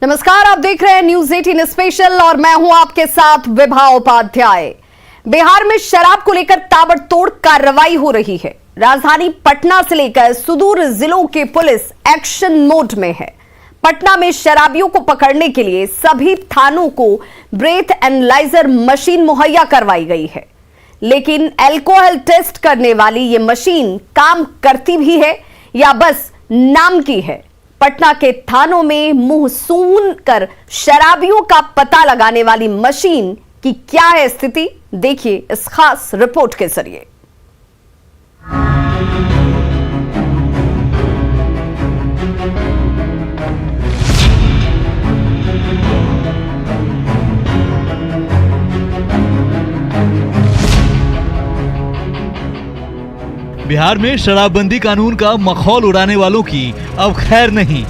नमस्कार, आप देख रहे हैं न्यूज 18 स्पेशल और मैं हूं आपके साथ विभा उपाध्याय। बिहार में शराब को लेकर ताबड़तोड़ कार्रवाई हो रही है। राजधानी पटना से लेकर सुदूर जिलों की पुलिस एक्शन मोड में है। पटना में शराबियों को पकड़ने के लिए सभी थानों को ब्रेथ एनालाइजर मशीन मुहैया करवाई गई है, लेकिन अल्कोहल टेस्ट करने वाली ये मशीन काम करती भी है या बस नाम की है। पटना के थानों में मुंह सूंघ कर शराबियों का पता लगाने वाली मशीन की क्या है स्थिति, देखिए इस खास रिपोर्ट के जरिए। बिहार में शराबबंदी कानून का मखौल उड़ाने वालों की अब खैर नहीं।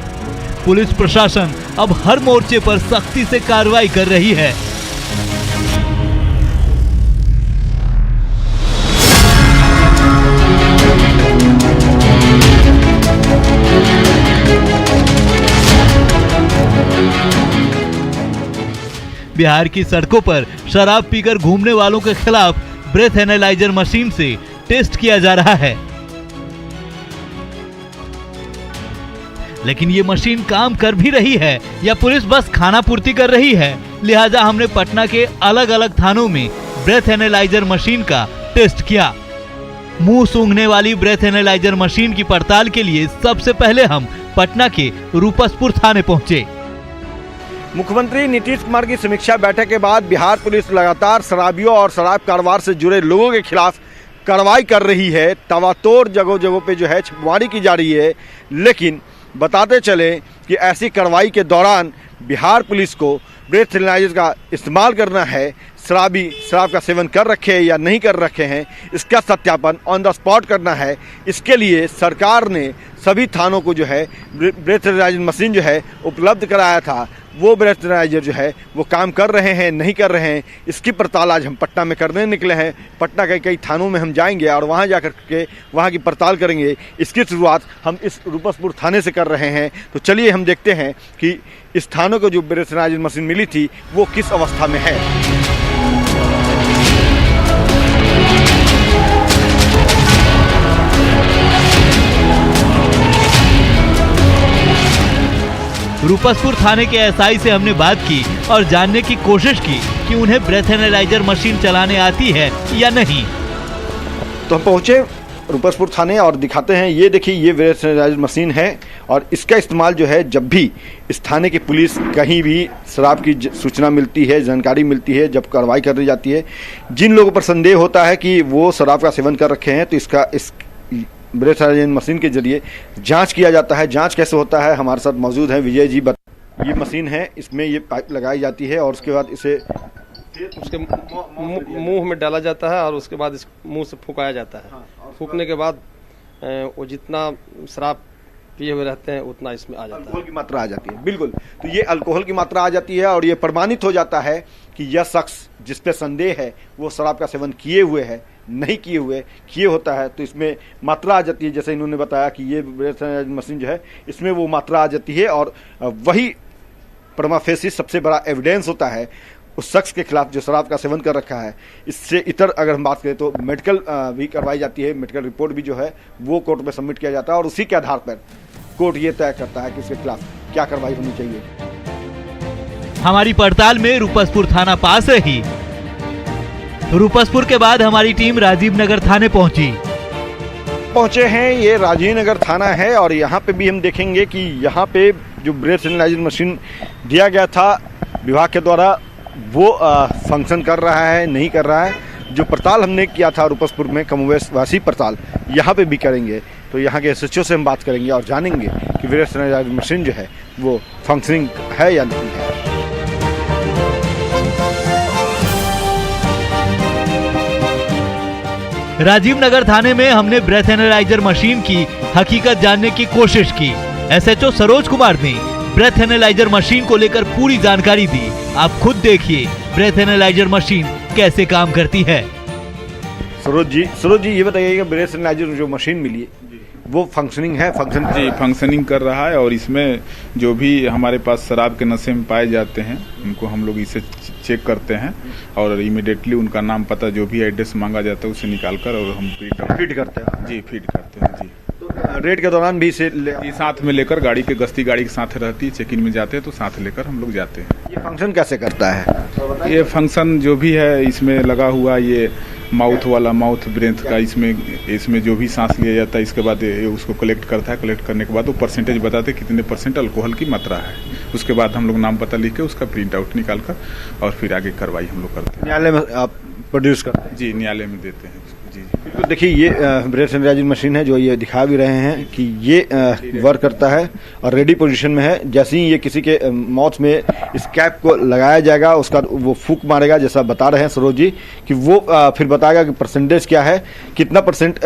पुलिस प्रशासन अब हर मोर्चे पर सख्ती से कार्रवाई कर रही है। बिहार की सड़कों पर शराब पीकर घूमने वालों के खिलाफ ब्रेथ एनालाइजर मशीन से टेस्ट किया जा रहा है, लेकिन ये मशीन काम कर भी रही है या पुलिस बस खाना पूर्ति कर रही है। लिहाजा हमने पटना के अलग अलग थानों में ब्रेथ एनालाइजर मशीन का टेस्ट किया। मुंह सूंघने वाली ब्रेथ एनालाइजर मशीन की पड़ताल के लिए सबसे पहले हम पटना के रूपसपुर थाने पहुंचे। मुख्यमंत्री नीतीश कुमार की समीक्षा बैठक के बाद बिहार पुलिस लगातार शराबियों और शराब कारोबार से जुड़े लोगों के खिलाफ कार्रवाई कर रही है। तवातोड़ जगह जगह पे जो है छापेमारी की जा रही है, लेकिन बताते चले कि ऐसी कार्रवाई के दौरान बिहार पुलिस को ब्रेथ एनालाइजर का इस्तेमाल करना है। शराबी शराब का सेवन कर रखे हैं या नहीं कर रखे हैं, इसका सत्यापन ऑन द स्पॉट करना है। इसके लिए सरकार ने सभी थानों को जो है ब्रेथ एनालाइजर मशीन जो है उपलब्ध कराया था। वो ब्रेथ एनालाइजर जो है वो काम कर रहे हैं नहीं कर रहे हैं, इसकी पड़ताल आज हम पटना में करने निकले हैं। पटना के कई थानों में हम जाएंगे और वहाँ जाकर के वहाँ की पड़ताल करेंगे। इसकी शुरुआत हम इस रूपसपुर थाने से कर रहे हैं। तो चलिए हम देखते हैं कि इस थानों को जो ब्रेथ एनालाइजर मशीन मिली थी वो किस अवस्था में है। रूपसपुर थाने के एसआई से हमने बात की और जानने की कोशिश की कि उन्हें ब्रेथ एनालाइजर मशीन चलाने आती है या नहीं। तो हम पहुंचे रूपसपुर थाने और दिखाते हैं, ये देखिए ये ब्रेथ एनालाइजर मशीन है और इसका इस्तेमाल जो है जब भी इस थाने की पुलिस कहीं भी शराब की सूचना मिलती है, जानकारी मिलती है, जब कार्रवाई कर दी जाती है, जिन लोगों पर संदेह होता है कि वो शराब का सेवन कर रखे हैं, तो इस ब्रेथ एनालाइजर मशीन के जरिए जांच किया जाता है। जांच कैसे होता है, हमारे साथ मौजूद हैं विजय जी। ये मशीन है, इसमें ये पाइप लगाई जाती है और उसके बाद इसे उसके मुंह में डाला जाता है और उसके बाद इस मुंह से फूंकाया जाता है। फूंकने के बाद वो जितना शराब पिए हुए रहते हैं उतना इसमें आ जाता है, अल्कोहल की मात्रा आ जाती है। बिल्कुल, तो ये अल्कोहल की मात्रा आ जाती है और ये प्रमाणित हो जाता है कि यह शख्स जिस पे संदेह है वो शराब का सेवन किए हुए है, नहीं किए हुए, किए होता है, तो इसमें मात्रा आ जाती है। जैसे इन्होंने बताया कि ये ब्रेथ एनालाइजर मशीन जो है इसमें वो मात्रा आ जाती है और वही प्रमा फेसी सबसे बड़ा एविडेंस होता है उस शख्स के खिलाफ जो शराब का सेवन कर रखा है। इससे इतर अगर हम बात करें तो मेडिकल भी करवाई जाती है। मेडिकल रिपोर्ट भी जो है वो कोर्ट में सबमिट किया जाता है और उसी के आधार पर कोर्ट ये तय करता है कि उसके खिलाफ क्या कार्रवाई होनी चाहिए। हमारी पड़ताल में रूपसपुर थाना पास है ही। रूपसपुर के बाद हमारी टीम राजीव नगर थाने पहुंचे हैं। ये राजीव नगर थाना है और यहाँ पे भी हम देखेंगे कि यहाँ पे जो ब्रेथ एनालाइजर मशीन दिया गया था विभाग के द्वारा वो फंक्शन कर रहा है नहीं कर रहा है। जो पड़ताल हमने किया था रूपसपुर में कमोवेशी पड़ताल यहाँ पे भी करेंगे। तो यहाँ के एसएचओ से हम बात करेंगे और जानेंगे कि ब्रेथ एनालाइजर मशीन जो है वो फंक्शनिंग है या नहीं है। राजीव नगर थाने में हमने ब्रेथ एनालाइजर मशीन की हकीकत जानने की कोशिश की। एसएचओ सरोज कुमार ने ब्रेथ एनालाइजर मशीन को लेकर पूरी जानकारी दी। आप खुद देखिए ब्रेथ एनालाइजर मशीन कैसे काम करती है। सरोज जी ये बताइएगा ब्रेथ एनालाइजर जो मशीन मिली है वो फंक्शनिंग है, जी फंक्शनिंग कर रहा है। और इसमें जो भी हमारे पास शराब के नशे में पाए जाते हैं उनको हम लोग इसे चेक करते हैं और इमीडिएटली उनका नाम पता जो भी एड्रेस मांगा जाता है उसे निकाल कर और हम फीड करते हैं। जी फीड करते हैं। जी रेड के दौरान भी इसे साथ में लेकर गाड़ी के गश्ती गाड़ी के साथ रहती है, चेक इन में जाते हैं तो साथ लेकर हम लोग जाते हैं। ये फंक्शन कैसे करता है? ये फंक्शन जो भी है इसमें लगा हुआ ये माउथ वाला माउथ ब्रेथ का इसमें जो भी सांस लिया जाता है इसके बाद ये उसको कलेक्ट करता है। कलेक्ट करने के बाद वो परसेंटेज बताते हैं कितने % अल्कोहल की मात्रा है। उसके बाद हम लोग नाम पता लिख के उसका प्रिंट आउट निकाल कर और फिर आगे कार्रवाई हम लोग करते हैं। न्यायालय में आप प्रोड्यूस करते हैं? जी न्यायालय में देते हैं। जी तो देखिए ये ब्रेथ एनालाइजर मशीन है जो ये दिखा भी रहे हैं कि ये वर्क करता है और रेडी पोजीशन में है। जैसे ही ये किसी के माउथ में इस कैप को लगाया जाएगा उसका वो फूंक मारेगा, जैसा बता रहे हैं सरोज जी कि वो फिर बताएगा कि परसेंटेज क्या है, कितना %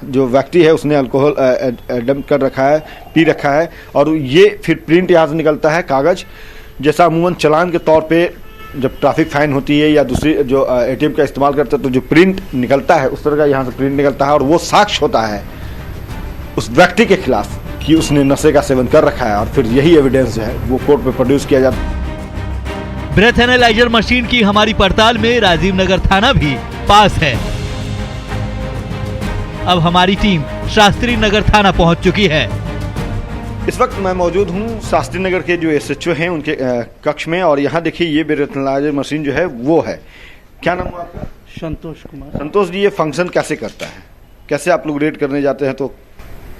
जो व्यक्ति है उसने अल्कोहल एडम्प कर रखा है, पी रखा है। और ये फिर प्रिंट यहाँ से निकलता है कागज, जैसा अमूमन चालान के तौर पे जब ट्रैफिक फाइन होती है या दूसरी जो ATM का इस्तेमाल करते हैं तो जो प्रिंट निकलता है उस तरह का यहाँ से प्रिंट निकलता है और वो साक्ष्य होता है उस व्यक्ति के खिलाफ कि उसने नशे का सेवन कर रखा है और फिर यही एविडेंस जो है वो कोर्ट में प्रोड्यूस किया जाता है। ब्रेथ एनालाइजर मशीन की हमारी पड़ताल में राजीव नगर थाना भी पास है। अब हमारी टीम शास्त्री नगर थाना पहुंच चुकी है। इस वक्त मैं मौजूद हूँ शास्त्री नगर के जो SHO हैं उनके कक्ष में और यहाँ देखिए ये ब्रेथ एनालाइजर मशीन जो है वो है। क्या नाम है आपका? संतोष कुमार। संतोष जी, ये फंक्शन कैसे करता है? कैसे आप लोग रेड करने जाते हैं तो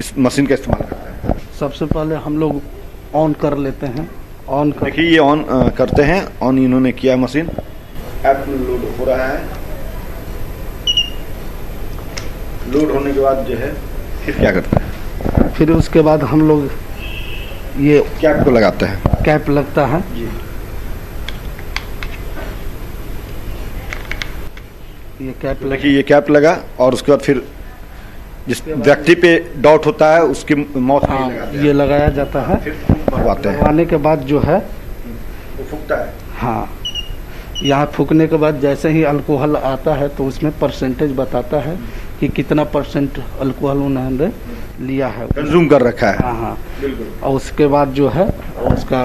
इस मशीन का इस्तेमाल करते हैं? सबसे पहले हम लोग ऑन कर लेते हैं। ऑन कर देखिए ये ऑन करते हैं। ऑन इन्होंने किया मशीन, ऐप में लोड हो रहा है। लोड होने के बाद जो है फिर क्या करते हैं? फिर उसके बाद हम लोग ये कैप को लगाते हैं। कैप लगता है जी। ये कैप देखिए ये कैप लगा और उसके बाद फिर जिस व्यक्ति पे डाउट होता है उसके मौत में हाँ लगाते हैं। ये लगाया जाता है। फिर भरवाते हैं। लगाने के बाद जो है वो फूकता है। हाँ यहाँ फूकने के बाद जैसे ही अल्कोहल आता है तो उसमें परसेंटेज बताता है कि कितना % अल्कोहल उन्होंने लिया है, कंज्यूम कर रखा है। हाँ हाँ। बिल्कुल। और उसके बाद जो है उसका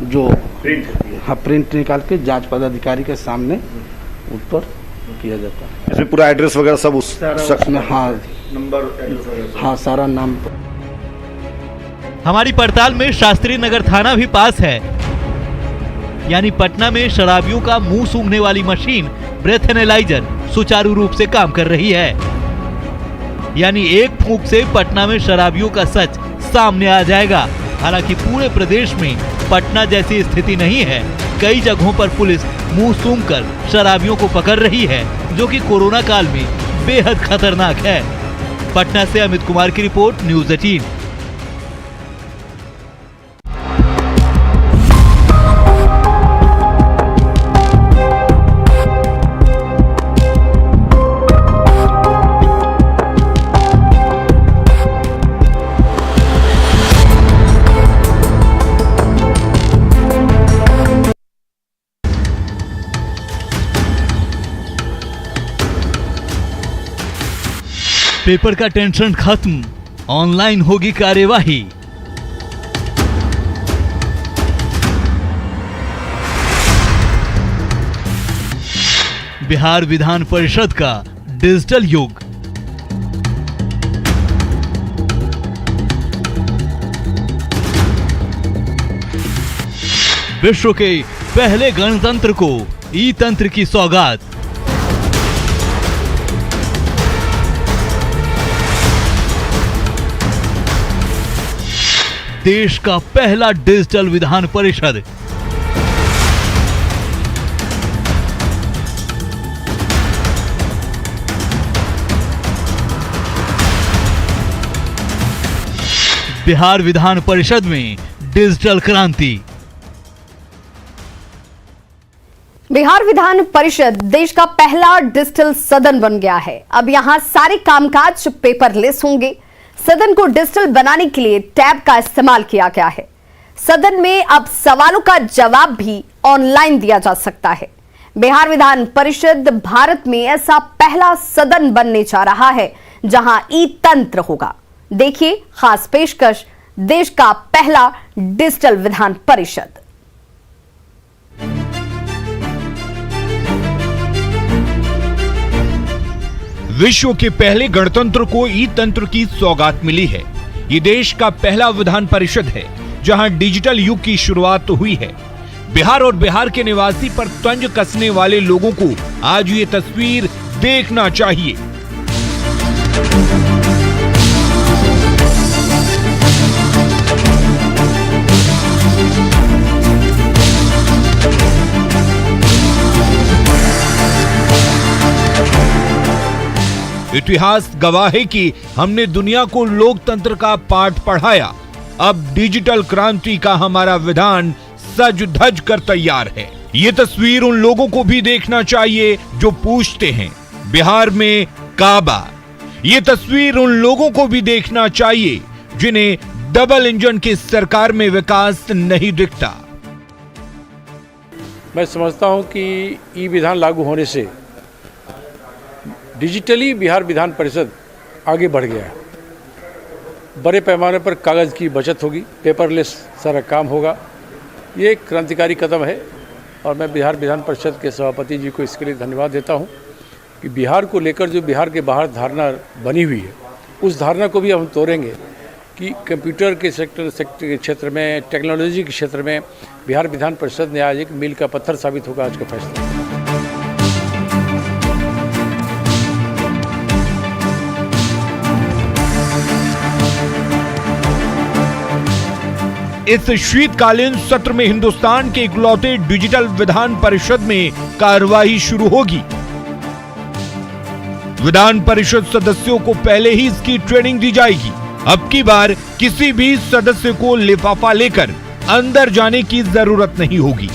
जो प्रिंट होती है। हाँ प्रिंट निकाल के जांच पदाधिकारी के सामने ऊपर किया जाता है। इसमें पूरा एड्रेस वगैरह सब उस उसमें हाँ नंबर हाँ सारा नाम। हमारी पड़ताल में शास्त्री नगर थाना भी पास है। यानी पटना में शराबियों का मुंह सूंघने वाली मशीन ब्रेथ एनालाइजर सुचारू रूप से काम कर रही है। यानी एक फूंक से पटना में शराबियों का सच सामने आ जाएगा। हालांकि पूरे प्रदेश में पटना जैसी स्थिति नहीं है। कई जगहों पर पुलिस मुंह सूंघकर शराबियों को पकड़ रही है, जो कि कोरोना काल में बेहद खतरनाक है। पटना से अमित कुमार की रिपोर्ट, न्यूज़ 18। पेपर का टेंशन खत्म, ऑनलाइन होगी कार्यवाही। बिहार विधान परिषद का डिजिटल युग। विश्व के पहले गणतंत्र को ई-तंत्र की सौगात। देश का पहला डिजिटल विधान परिषद। बिहार विधान परिषद में डिजिटल क्रांति। बिहार विधान परिषद देश का पहला डिजिटल सदन बन गया है। अब यहां सारे कामकाज पेपरलेस होंगे। सदन को डिजिटल बनाने के लिए टैब का इस्तेमाल किया गया है। सदन में अब सवालों का जवाब भी ऑनलाइन दिया जा सकता है। बिहार विधान परिषद भारत में ऐसा पहला सदन बनने जा रहा है जहां ई तंत्र होगा। देखिए खास पेशकश, देश का पहला डिजिटल विधान परिषद। विश्व के पहले गणतंत्र को ई तंत्र की सौगात मिली है। ये देश का पहला विधान परिषद है जहां डिजिटल युग की शुरुआत हुई है। बिहार और बिहार के निवासी पर तंज कसने वाले लोगों को आज ये तस्वीर देखना चाहिए। इतिहास गवाह है कि हमने दुनिया को लोकतंत्र का पाठ पढ़ाया। अब डिजिटल क्रांति का हमारा विधान सज धज कर तैयार है। ये तस्वीर उन लोगों को भी देखना चाहिए जो पूछते हैं बिहार में काबा। ये तस्वीर उन लोगों को भी देखना चाहिए जिन्हें डबल इंजन की सरकार में विकास नहीं दिखता। मैं समझता हूं कि ई विधान लागू होने से डिजिटली बिहार विधान परिषद आगे बढ़ गया है। बड़े पैमाने पर कागज़ की बचत होगी, पेपरलेस सारा काम होगा। ये एक क्रांतिकारी कदम है और मैं बिहार विधान परिषद के सभापति जी को इसके लिए धन्यवाद देता हूं कि बिहार को लेकर जो बिहार के बाहर धारणा बनी हुई है, उस धारणा को भी हम तोड़ेंगे कि कंप्यूटर के सेक्टर के क्षेत्र में, टेक्नोलॉजी के क्षेत्र में बिहार विधान परिषद ने आज एक मील का पत्थर साबित होगा आज का फैसला। इस शीतकालीन सत्र में हिंदुस्तान के इकलौते डिजिटल विधान परिषद में कार्यवाही शुरू होगी। विधान परिषद सदस्यों को पहले ही इसकी ट्रेनिंग दी जाएगी। अब की बार किसी भी सदस्य को लिफाफा लेकर अंदर जाने की जरूरत नहीं होगी,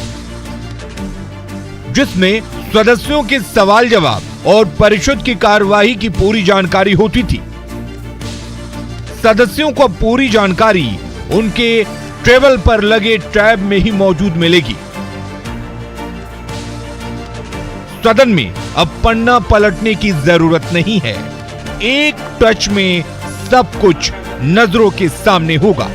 जिसमें सदस्यों के सवाल जवाब और परिषद की कार्यवाही की पूरी जानकारी होती थी। सदस्यों को पूरी जानकारी उनके टेबल पर लगे टैब में ही मौजूद मिलेगी। सदन में अब पन्ना पलटने की जरूरत नहीं है। एक टच में सब कुछ नजरों के सामने होगा।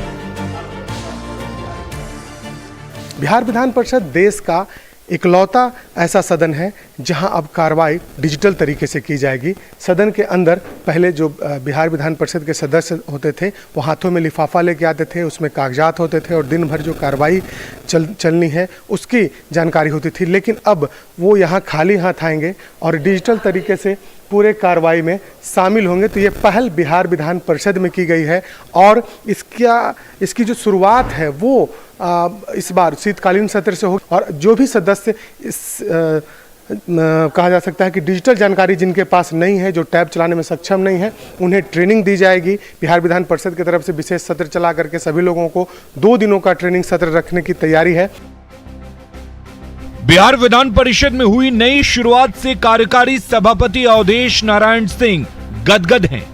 बिहार विधान परिषद देश का इकलौता ऐसा सदन है जहां अब कार्रवाई डिजिटल तरीके से की जाएगी। सदन के अंदर पहले जो बिहार विधान परिषद के सदस्य होते थे वो हाथों में लिफाफा लेके आते थे, उसमें कागजात होते थे और दिन भर जो कार्रवाई चलनी है उसकी जानकारी होती थी। लेकिन अब वो यहाँ खाली हाथ आएंगे और डिजिटल तरीके से पूरे कार्रवाई में शामिल होंगे। तो ये पहल बिहार विधान परिषद में की गई है और इसकी जो शुरुआत है वो इस बार शीतकालीन सत्र से हो और जो भी सदस्य इस कहा जा सकता है कि डिजिटल जानकारी जिनके पास नहीं है, जो टैब चलाने में सक्षम नहीं है, उन्हें ट्रेनिंग दी जाएगी। बिहार विधान परिषद की तरफ से विशेष सत्र चला करके सभी लोगों को 2 दिनों का ट्रेनिंग सत्र रखने की तैयारी है। बिहार विधान परिषद में हुई नई शुरुआत से कार्यकारी सभापति अवधेश नारायण सिंह गदगद हैं।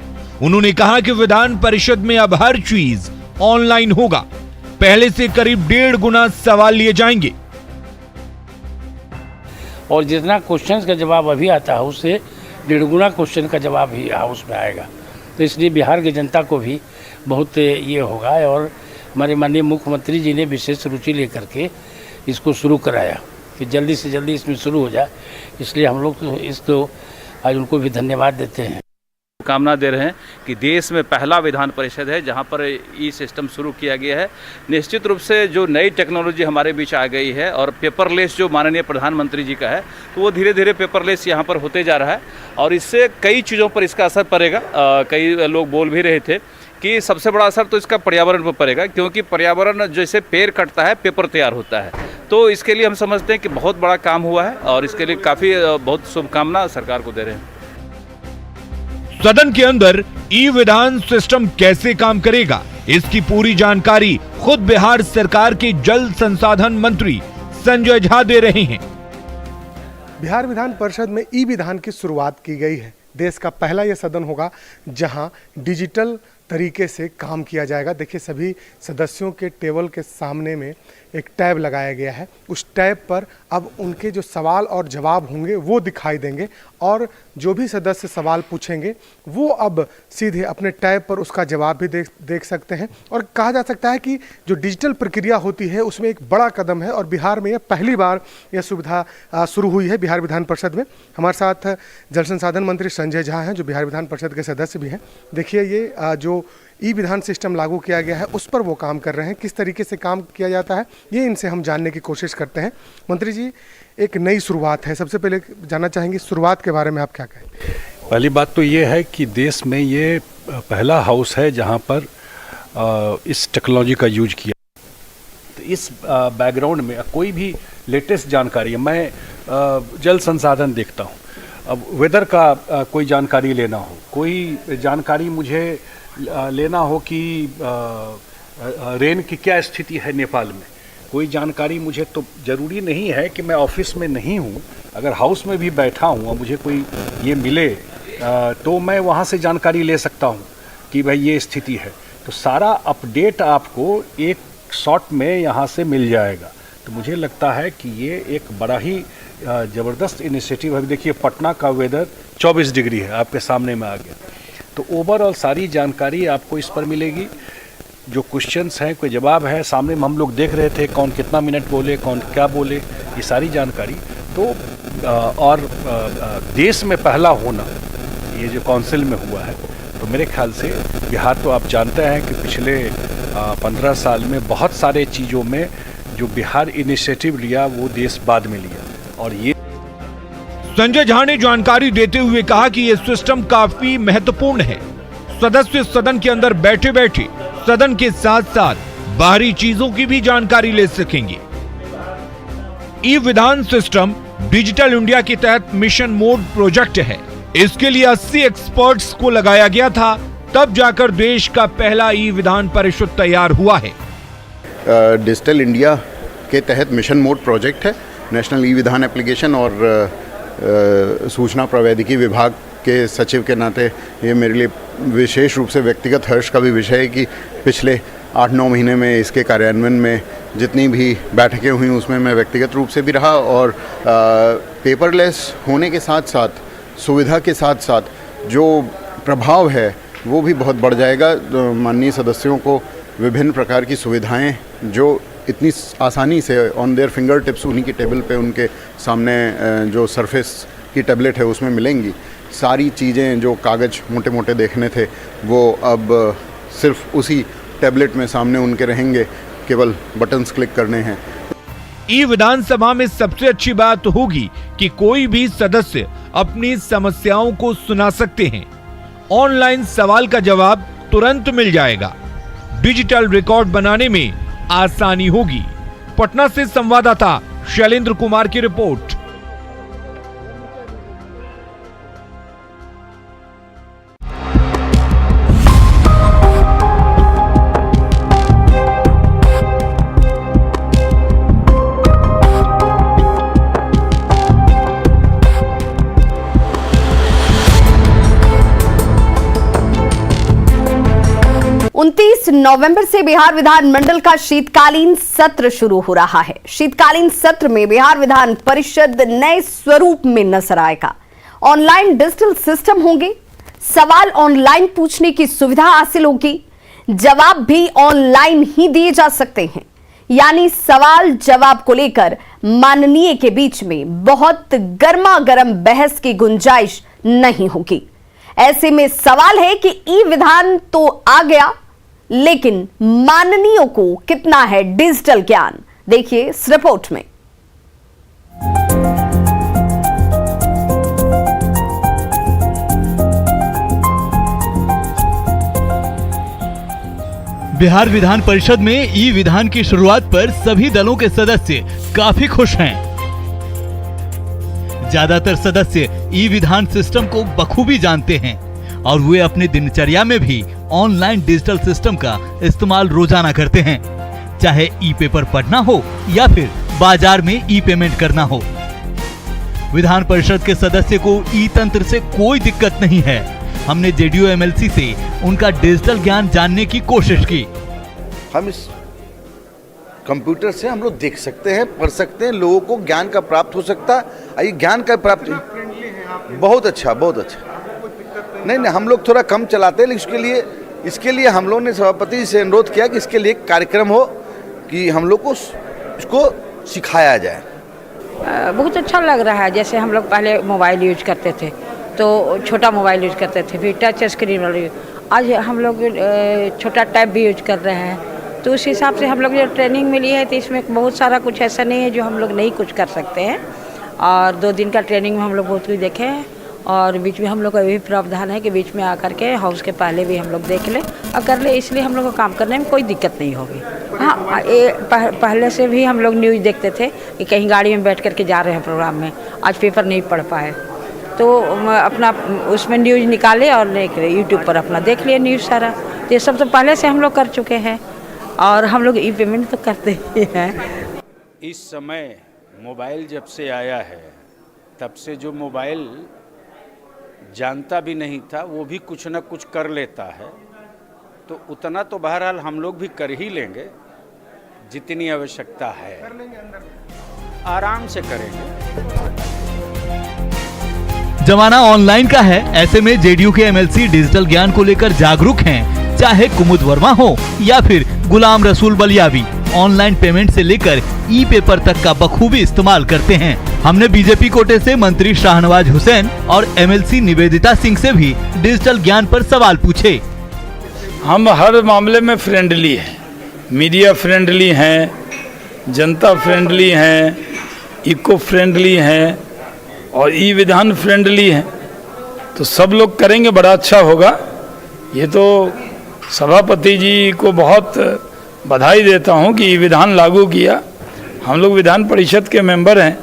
उन्होंने कहा कि विधान परिषद में अब हर चीज ऑनलाइन होगा। पहले से करीब 1.5 गुना सवाल लिए जाएंगे और जितना क्वेश्चन का जवाब अभी आता है उससे 1.5 गुना क्वेश्चन का जवाब ही हाउस में आएगा। तो इसलिए बिहार की जनता को भी बहुत ये होगा और हमारे माननीय मुख्यमंत्री जी ने विशेष रुचि लेकर के इसको शुरू कराया कि जल्दी से जल्दी इसमें शुरू हो जाए। इसलिए हम लोग तो इसको आज उनको भी धन्यवाद देते हैं। कामना दे रहे हैं कि देश में पहला विधान परिषद है जहां पर ई सिस्टम शुरू किया गया है। निश्चित रूप से जो नई टेक्नोलॉजी हमारे बीच आ गई है और पेपरलेस जो माननीय प्रधानमंत्री जी का है तो वो धीरे धीरे पेपरलेस यहां पर होते जा रहा है और इससे कई चीज़ों पर इसका असर पड़ेगा। कई लोग बोल भी रहे थे कि सबसे बड़ा असर तो इसका पर्यावरण पर पड़ेगा, क्योंकि पर्यावरण जैसे पेड़ कटता है पेपर तैयार होता है। तो इसके लिए हम समझते हैं कि बहुत बड़ा काम हुआ है और इसके लिए काफ़ी बहुत शुभकामना सरकार को दे रहे हैं। सदन के अंदर ई विधान सिस्टम कैसे काम करेगा, इसकी पूरी जानकारी खुद बिहार सरकार के जल संसाधन मंत्री संजय झा दे रहे हैं। बिहार विधान परिषद में ई विधान की शुरुआत की गई है। देश का पहला यह सदन होगा जहां डिजिटल तरीके से काम किया जाएगा। देखिए सभी सदस्यों के टेबल के सामने में एक टैब लगाया गया है। उस टैब पर अब उनके जो सवाल और जवाब होंगे वो दिखाई देंगे और जो भी सदस्य सवाल पूछेंगे वो अब सीधे अपने टैब पर उसका जवाब भी देख सकते हैं। और कहा जा सकता है कि जो डिजिटल प्रक्रिया होती है उसमें एक बड़ा कदम है और बिहार में यह पहली बार यह सुविधा शुरू हुई है बिहार विधान परिषद में। हमारे साथ जल संसाधन मंत्री संजय झा हैं जो बिहार विधान परिषद के सदस्य भी हैं। देखिए ये जो ई विधान सिस्टम लागू किया गया है उस पर वो काम कर रहे हैं, किस तरीके से काम किया जाता है ये इनसे हम जानने की कोशिश करते हैं। मंत्री जी, एक नई शुरुआत है, सबसे पहले जानना चाहेंगे शुरुआत के बारे में आप क्या कहें? पहली बात तो ये है कि देश में ये पहला हाउस है जहाँ पर इस टेक्नोलॉजी का यूज किया। तो इस बैकग्राउंड में कोई भी लेटेस्ट जानकारी, मैं जल संसाधन देखता हूँ, अब वेदर का कोई जानकारी लेना हो, कोई जानकारी मुझे लेना हो कि रेन की क्या स्थिति है नेपाल में, कोई जानकारी मुझे, तो ज़रूरी नहीं है कि मैं ऑफिस में नहीं हूँ, अगर हाउस में भी बैठा हूँ और मुझे कोई ये मिले तो मैं वहाँ से जानकारी ले सकता हूँ कि भाई ये स्थिति है। तो सारा अपडेट आपको एक शॉट में यहाँ से मिल जाएगा। तो मुझे लगता है कि ये एक बड़ा ही ज़बरदस्त इनिशिएटिव है। देखिए पटना का वेदर 24 डिग्री है, आपके सामने में आ गया। तो ओवरऑल सारी जानकारी आपको इस पर मिलेगी। जो क्वेश्चंस हैं, कोई जवाब है, सामने में हम लोग देख रहे थे कौन कितना मिनट बोले, कौन क्या बोले, ये सारी जानकारी। तो और देश में पहला होना ये जो काउंसिल में हुआ है, तो मेरे ख्याल से बिहार, तो आप जानते हैं कि पिछले 15 साल में बहुत सारे चीज़ों में जो बिहार इनिशिएटिव लिया वो देश बाद में लिया। और ये संजय झा ने जानकारी देते हुए कहा कि यह सिस्टम काफी महत्वपूर्ण है। सदस्य सदन के अंदर बैठे बैठे सदन के साथ साथ बाहरी चीजों की भी जानकारी ले सकेंगे। ई विधान सिस्टम डिजिटल इंडिया के तहत मिशन मोड प्रोजेक्ट है। इसके लिए 80 एक्सपर्ट्स को लगाया गया था, तब जाकर देश का पहला ई विधान परिषद तैयार हुआ है। डिजिटल इंडिया के तहत मिशन मोड प्रोजेक्ट है। नेशनल ई विधान एप्लीकेशन और सूचना प्रौद्योगिकी विभाग के सचिव के नाते ये मेरे लिए विशेष रूप से व्यक्तिगत हर्ष का भी विषय है कि पिछले 8-9 महीने में इसके कार्यान्वयन में जितनी भी बैठकें हुई उसमें मैं व्यक्तिगत रूप से भी रहा और पेपरलेस होने के साथ साथ, सुविधा के साथ साथ जो प्रभाव है वो भी बहुत बढ़ जाएगा। माननीय सदस्यों को विभिन्न प्रकार की सुविधाएं जो इतनी आसानी से ऑन देयर फिंगर टिप्स उन्हीं की टेबल पे उनके सामने जो सरफेस की टैबलेट है उसमें मिलेंगी। सारी चीज़ें जो कागज़ मोटे मोटे देखने थे वो अब सिर्फ उसी टैबलेट में सामने उनके रहेंगे, केवल बटन्स क्लिक करने हैं। ई विधानसभा में सबसे अच्छी बात होगी कि कोई भी सदस्य अपनी समस्याओं को सुना सकते हैं। ऑनलाइन सवाल का जवाब तुरंत मिल जाएगा। डिजिटल रिकॉर्ड बनाने में आसानी होगी। पटना से संवाददाता शैलेंद्र कुमार की रिपोर्ट। नवंबर से बिहार विधानमंडल का शीतकालीन सत्र शुरू हो रहा है। शीतकालीन सत्र में बिहार विधान परिषद नए स्वरूप में नजर आएगा। ऑनलाइन डिजिटल सिस्टम होंगे, सवाल ऑनलाइन पूछने की सुविधा हासिल होगी, जवाब भी ऑनलाइन ही दिए जा सकते हैं। यानी सवाल जवाब को लेकर माननीय के बीच में बहुत गर्मा गर्म बहस की गुंजाइश नहीं होगी। ऐसे में सवाल है कि ई विधान तो आ गया, लेकिन माननीयों को कितना है डिजिटल ज्ञान, देखिए इस रिपोर्ट में। बिहार विधान परिषद में ई विधान की शुरुआत पर सभी दलों के सदस्य काफी खुश हैं। ज्यादातर सदस्य ई विधान सिस्टम को बखूबी जानते हैं और वे अपनी दिनचर्या में भी ऑनलाइन डिजिटल सिस्टम का इस्तेमाल रोजाना करते हैं, चाहे ई पेपर पढ़ना हो या फिर बाजार में ई पेमेंट करना हो। विधान परिषद के सदस्य को ई तंत्र से कोई दिक्कत नहीं है। हमने जेडीयू एमएलसी से उनका डिजिटल ज्ञान जानने की कोशिश की। हम इस कंप्यूटर से हम लोग देख सकते हैं, पढ़ सकते हैं, लोगों को ज्ञान का प्राप्त हो सकता है। ये ज्ञान का प्राप्त बहुत अच्छा, बहुत अच्छा। नहीं, हम लोग थोड़ा कम चलाते हैं, लेकिन इसके लिए हम लोग ने सभापति जी से अनुरोध किया कि इसके लिए एक कार्यक्रम हो कि हम लोग को इसको सिखाया जाए। बहुत अच्छा लग रहा है। जैसे हम लोग पहले मोबाइल यूज करते थे तो छोटा मोबाइल यूज करते थे, फिर टच स्क्रीन वाले, आज हम लोग छोटा टैब भी यूज कर रहे हैं। तो उस हिसाब से हम लोग जो ट्रेनिंग मिली है तो इसमें बहुत सारा कुछ ऐसा नहीं है जो हम लोग नहीं कुछ कर सकते हैं। और 2 दिन का ट्रेनिंग में हम लोग बहुत कुछ देखे हैं और बीच में हम लोग का भी प्रावधान है कि बीच में आकर के हाउस के पहले भी हम लोग देख लें और कर ले, इसलिए हम लोग को काम करने में कोई दिक्कत नहीं होगी। हाँ, पहले से भी हम लोग न्यूज़ देखते थे कि कहीं गाड़ी में बैठ करके जा रहे हैं प्रोग्राम में, आज पेपर नहीं पढ़ पाए तो अपना उसमें न्यूज़ निकाले और यूट्यूब पर अपना देख लिया न्यूज़ सारा। तो ये सब तो पहले से हम लोग कर चुके हैं और हम लोग ई पेमेंट तो करते ही हैं। इस समय मोबाइल जब से आया है तब से जो मोबाइल जानता भी नहीं था वो भी कुछ न कुछ कर लेता है, तो उतना तो बहरहाल हम लोग भी कर ही लेंगे जितनी आवश्यकता है, आराम से करेंगे। जमाना ऑनलाइन का है, ऐसे में जेडीयू के एमएलसी डिजिटल ज्ञान को लेकर जागरूक हैं। चाहे कुमुद वर्मा हो या फिर गुलाम रसूल बलियावी, ऑनलाइन पेमेंट से लेकर ई पेपर तक का बखूबी इस्तेमाल करते हैं। हमने बीजेपी कोटे से मंत्री शाहनवाज हुसैन और एमएलसी निवेदिता सिंह से भी डिजिटल ज्ञान पर सवाल पूछे। हम हर मामले में फ्रेंडली हैं, मीडिया फ्रेंडली हैं, जनता फ्रेंडली हैं, इको फ्रेंडली हैं और ई विधान फ्रेंडली हैं, तो सब लोग करेंगे, बड़ा अच्छा होगा। ये तो सभापति जी को बहुत बधाई देता हूँ कि ई विधान लागू किया। हम लोग विधान परिषद के मेंबर हैं,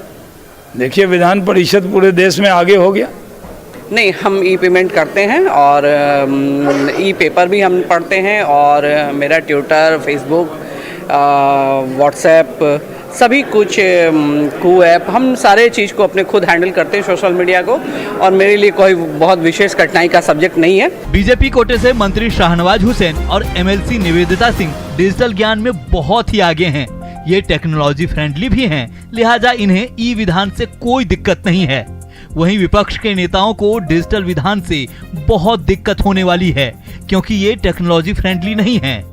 देखिए विधान परिषद पूरे देश में आगे हो गया। नहीं, हम ई पेमेंट करते हैं और ई पेपर भी हम पढ़ते हैं और मेरा ट्विटर, फेसबुक, व्हाट्सएप सभी कुछ कू ऐप, हम सारे चीज़ को अपने खुद हैंडल करते हैं सोशल मीडिया को, और मेरे लिए कोई बहुत विशेष कठिनाई का सब्जेक्ट नहीं है। बीजेपी कोटे से मंत्री शाहनवाज हुसैन और एमएलसी निवेदिता सिंह डिजिटल ज्ञान में बहुत ही आगे हैं। ये टेक्नोलॉजी फ्रेंडली भी हैं, लिहाजा इन्हें ई विधान से कोई दिक्कत नहीं है। वहीं विपक्ष के नेताओं को डिजिटल विधान से बहुत दिक्कत होने वाली है, क्योंकि ये टेक्नोलॉजी फ्रेंडली नहीं है।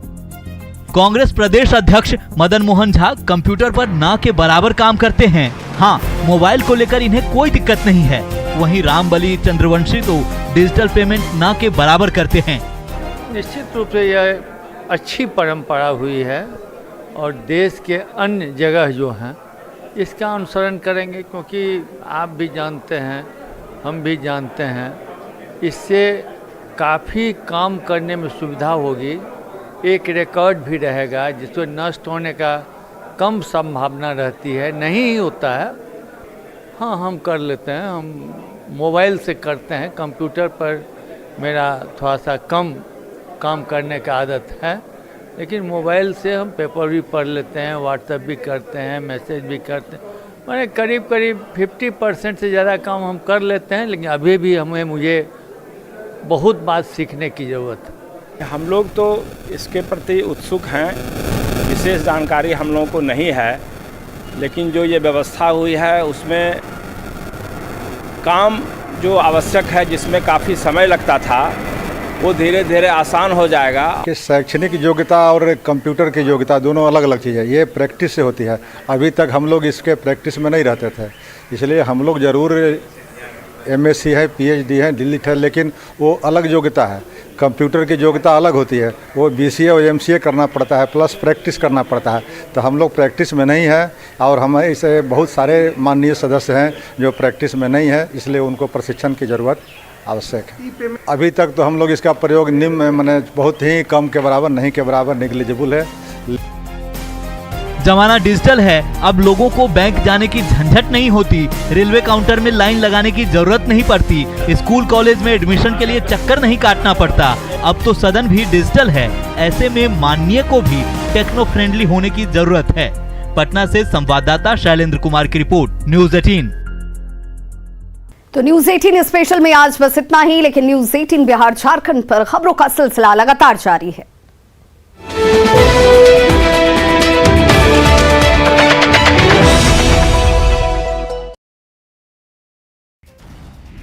कांग्रेस प्रदेश अध्यक्ष मदन मोहन झा कंप्यूटर पर ना के बराबर काम करते हैं। हाँ, मोबाइल को लेकर इन्हें कोई दिक्कत नहीं है। वहीं रामबली चंद्रवंशी तो डिजिटल पेमेंट ना के बराबर करते हैं। निश्चित रूप से यह अच्छी परंपरा हुई है और देश के अन्य जगह जो हैं इसका अनुसरण करेंगे, क्योंकि आप भी जानते हैं, हम भी जानते हैं, इससे काफ़ी काम करने में सुविधा होगी। एक रिकॉर्ड भी रहेगा जिसको नष्ट होने का कम संभावना रहती है, नहीं ही होता है। हाँ, हम कर लेते हैं, हम मोबाइल से करते हैं, कंप्यूटर पर मेरा थोड़ा सा कम काम करने का आदत है, लेकिन मोबाइल से हम पेपर भी पढ़ लेते हैं, व्हाट्सएप भी करते हैं, मैसेज भी करते हैं। मैंने करीब 50% से ज़्यादा काम हम कर लेते हैं, लेकिन अभी भी मुझे बहुत बात सीखने की ज़रूरत है। हम लोग तो इसके प्रति उत्सुक हैं, विशेष जानकारी हम लोगों को नहीं है, लेकिन जो ये व्यवस्था हुई है उसमें काम जो आवश्यक है, जिसमें काफ़ी समय लगता था, वो धीरे धीरे आसान हो जाएगा। कि शैक्षणिक योग्यता और कंप्यूटर की योग्यता दोनों अलग अलग चीज़ है, ये प्रैक्टिस से होती है। अभी तक हम लोग इसके प्रैक्टिस में नहीं रहते थे, इसलिए हम लोग ज़रूर एमएससी है, पीएचडी है, डिलीट है, लेकिन वो अलग योग्यता है। कंप्यूटर की योग्यता अलग होती है, वो बीसीए और एमसीए करना पड़ता है, प्लस प्रैक्टिस करना पड़ता है। तो हम लोग प्रैक्टिस में नहीं है और हमारे इसे बहुत सारे माननीय सदस्य हैं जो प्रैक्टिस में नहीं है, इसलिए उनको प्रशिक्षण की ज़रूरत आवश्यक है। अभी तक तो हम लोग इसका प्रयोग निम्न माने बहुत ही कम के बराबर, नहीं के बराबर, नेग्लिजिबल है। जमाना डिजिटल है, अब लोगों को बैंक जाने की झंझट नहीं होती, रेलवे काउंटर में लाइन लगाने की जरूरत नहीं पड़ती, स्कूल कॉलेज में एडमिशन के लिए चक्कर नहीं काटना पड़ता। अब तो सदन भी डिजिटल है, ऐसे में माननीय को भी टेक्नो फ्रेंडली होने की जरूरत है। पटना से संवाददाता शैलेंद्र कुमार की रिपोर्ट, न्यूज़ 18। तो न्यूज़ 18 स्पेशल में आज बस इतना ही, लेकिन न्यूज़ 18 बिहार झारखंड पर खबरों का सिलसिला लगातार जारी है।